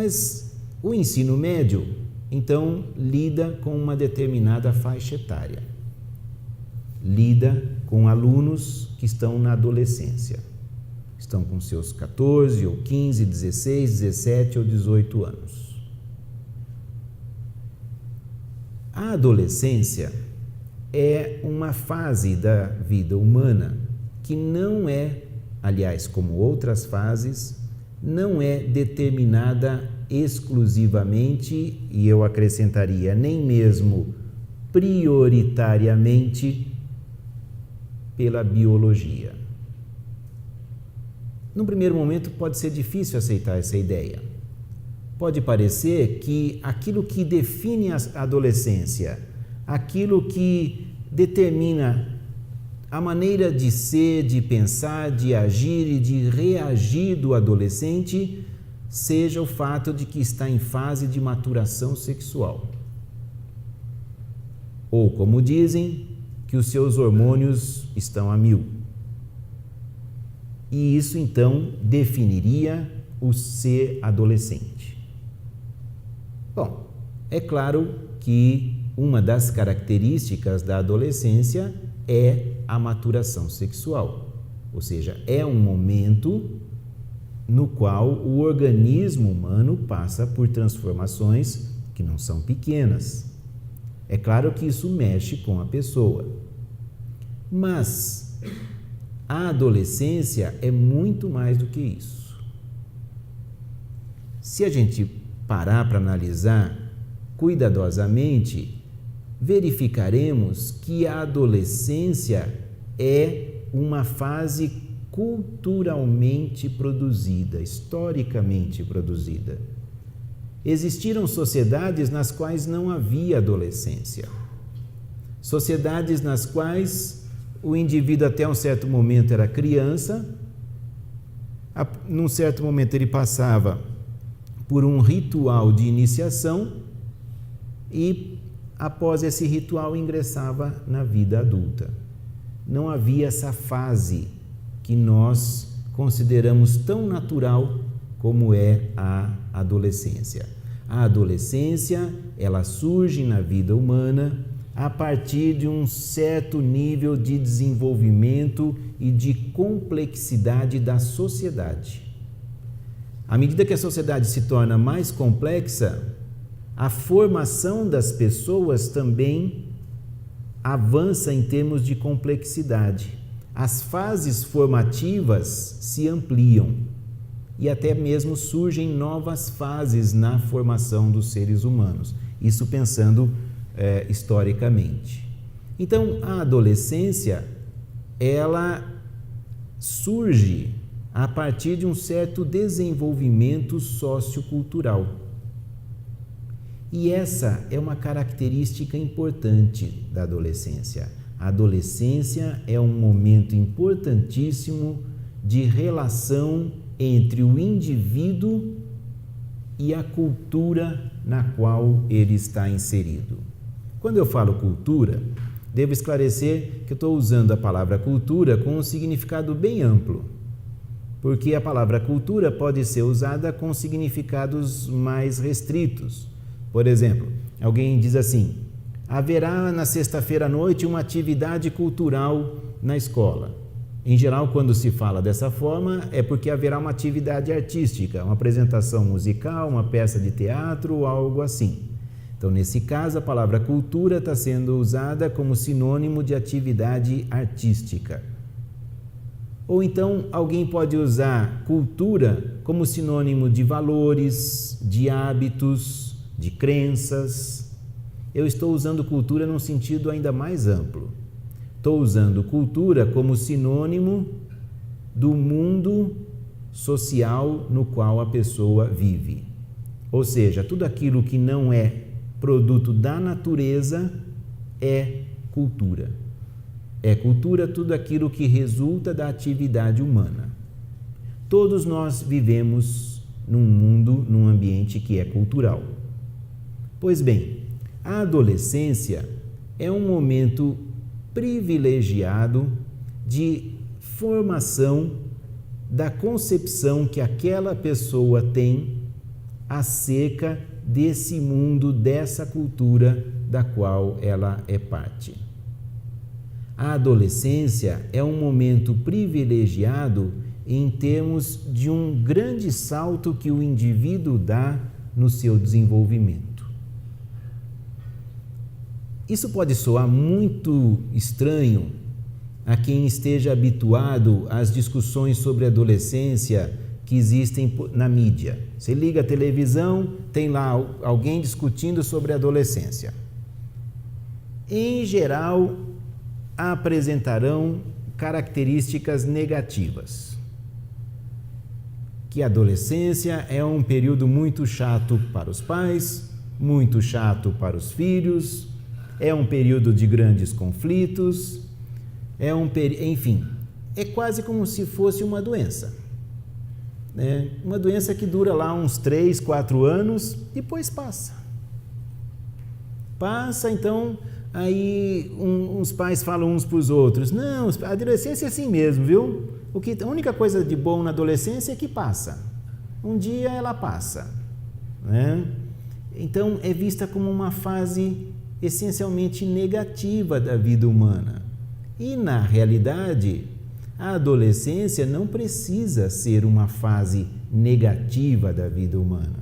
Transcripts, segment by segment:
Mas o ensino médio, então, lida com uma determinada faixa etária. Lida com alunos que estão na adolescência. Estão com seus 14 ou 15, 16, 17 ou 18 anos. A adolescência é uma fase da vida humana que não é, aliás, como outras fases, não é determinada exclusivamente, e eu acrescentaria nem mesmo prioritariamente, pela biologia. Num primeiro momento pode ser difícil aceitar essa ideia. Pode parecer que aquilo que define a adolescência, aquilo que determina a maneira de ser, de pensar, de agir e de reagir do adolescente, seja o fato de que está em fase de maturação sexual. Ou, como dizem, que os seus hormônios estão a 1000. E isso, então, definiria o ser adolescente. Bom, é claro que uma das características da adolescência é a maturação sexual, ou seja, é um momento no qual o organismo humano passa por transformações que não são pequenas. É claro que isso mexe com a pessoa, mas a adolescência é muito mais do que isso. Se a gente parar para analisar cuidadosamente, verificaremos que a adolescência é uma fase culturalmente produzida, historicamente produzida. Existiram sociedades nas quais não havia adolescência. Sociedades nas quais o indivíduo até um certo momento era criança, num certo momento ele passava por um ritual de iniciação e após esse ritual ingressava na vida adulta. Não havia essa fase que nós consideramos tão natural como é a adolescência. A adolescência, ela surge na vida humana a partir de um certo nível de desenvolvimento e de complexidade da sociedade. À medida que a sociedade se torna mais complexa, a formação das pessoas também avança em termos de complexidade. As fases formativas se ampliam e até mesmo surgem novas fases na formação dos seres humanos. Isso pensando historicamente. Então, a adolescência, ela surge a partir de um certo desenvolvimento sociocultural. E essa é uma característica importante da adolescência. A adolescência é um momento importantíssimo de relação entre o indivíduo e a cultura na qual ele está inserido. Quando eu falo cultura, devo esclarecer que eu estou usando a palavra cultura com um significado bem amplo, porque a palavra cultura pode ser usada com significados mais restritos. Por exemplo, alguém diz assim: haverá na sexta-feira à noite uma atividade cultural na escola. Em geral, quando se fala dessa forma, é porque haverá uma atividade artística, uma apresentação musical, uma peça de teatro ou algo assim. Então, nesse caso, a palavra cultura está sendo usada como sinônimo de atividade artística. Ou então, alguém pode usar cultura como sinônimo de valores, de hábitos, de crenças. Eu estou usando cultura num sentido ainda mais amplo. Estou usando cultura como sinônimo do mundo social no qual a pessoa vive. Ou seja, tudo aquilo que não é produto da natureza é cultura. É cultura tudo aquilo que resulta da atividade humana. Todos nós vivemos num mundo, num ambiente que é cultural. Pois bem, a adolescência é um momento privilegiado de formação da concepção que aquela pessoa tem acerca desse mundo, dessa cultura da qual ela é parte. A adolescência é um momento privilegiado em termos de um grande salto que o indivíduo dá no seu desenvolvimento. Isso pode soar muito estranho a quem esteja habituado às discussões sobre adolescência que existem na mídia. Você liga a televisão, tem lá alguém discutindo sobre adolescência. Em geral, apresentarão características negativas. Que a adolescência é um período muito chato para os pais, muito chato para os filhos, é um período de grandes conflitos, enfim, é quase como se fosse uma doença. Né? Uma doença que dura lá uns 3, 4 anos, depois passa. Passa, então, aí uns pais falam uns para os outros, não, a adolescência é assim mesmo, viu? A única coisa de bom na adolescência é que passa. Um dia ela passa. Né? Então, é vista como uma fase essencialmente negativa da vida humana. E, na realidade, a adolescência não precisa ser uma fase negativa da vida humana.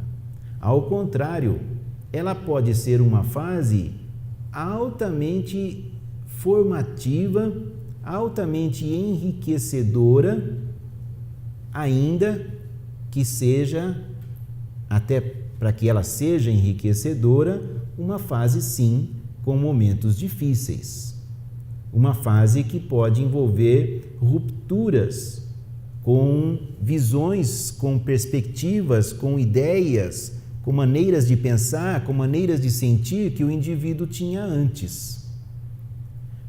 Ao contrário, ela pode ser uma fase altamente formativa, altamente enriquecedora, ainda que seja, até para que ela seja enriquecedora, uma fase sim com momentos difíceis. Uma fase que pode envolver rupturas com visões, com perspectivas, com ideias, com maneiras de pensar, com maneiras de sentir que o indivíduo tinha antes.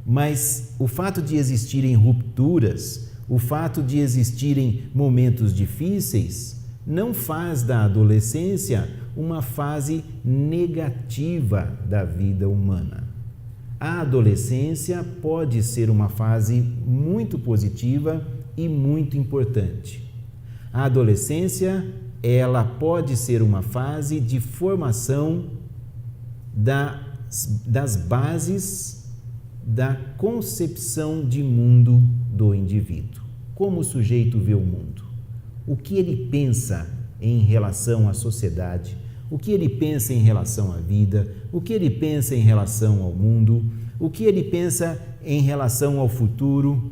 Mas o fato de existirem rupturas, o fato de existirem momentos difíceis, não faz da adolescência uma fase negativa da vida humana. A adolescência pode ser uma fase muito positiva e muito importante. A adolescência, ela pode ser uma fase de formação das bases da concepção de mundo do indivíduo. Como o sujeito vê o mundo, o que ele pensa em relação à sociedade, o que ele pensa em relação à vida, o que ele pensa em relação ao mundo, o que ele pensa em relação ao futuro,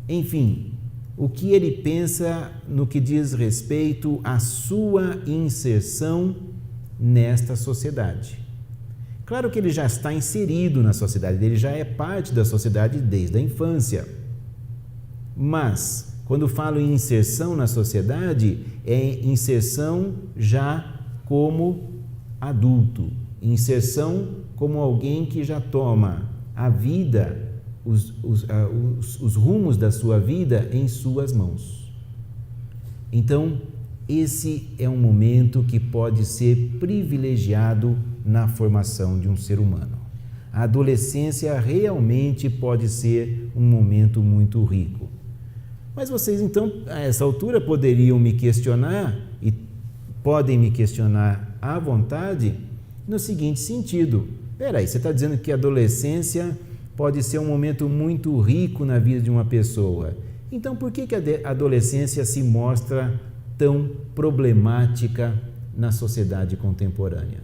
enfim, o que ele pensa no que diz respeito à sua inserção nesta sociedade. Claro que ele já está inserido na sociedade, ele já é parte da sociedade desde a infância, mas quando falo em inserção na sociedade, é inserção já como adulto, inserção como alguém que já toma a vida, os rumos da sua vida em suas mãos. Então, esse é um momento que pode ser privilegiado na formação de um ser humano. A adolescência realmente pode ser um momento muito rico. Mas vocês, então, a essa altura poderiam me questionar, e podem me questionar à vontade, no seguinte sentido: peraí, você está dizendo que a adolescência pode ser um momento muito rico na vida de uma pessoa. Então, por que a adolescência se mostra tão problemática na sociedade contemporânea?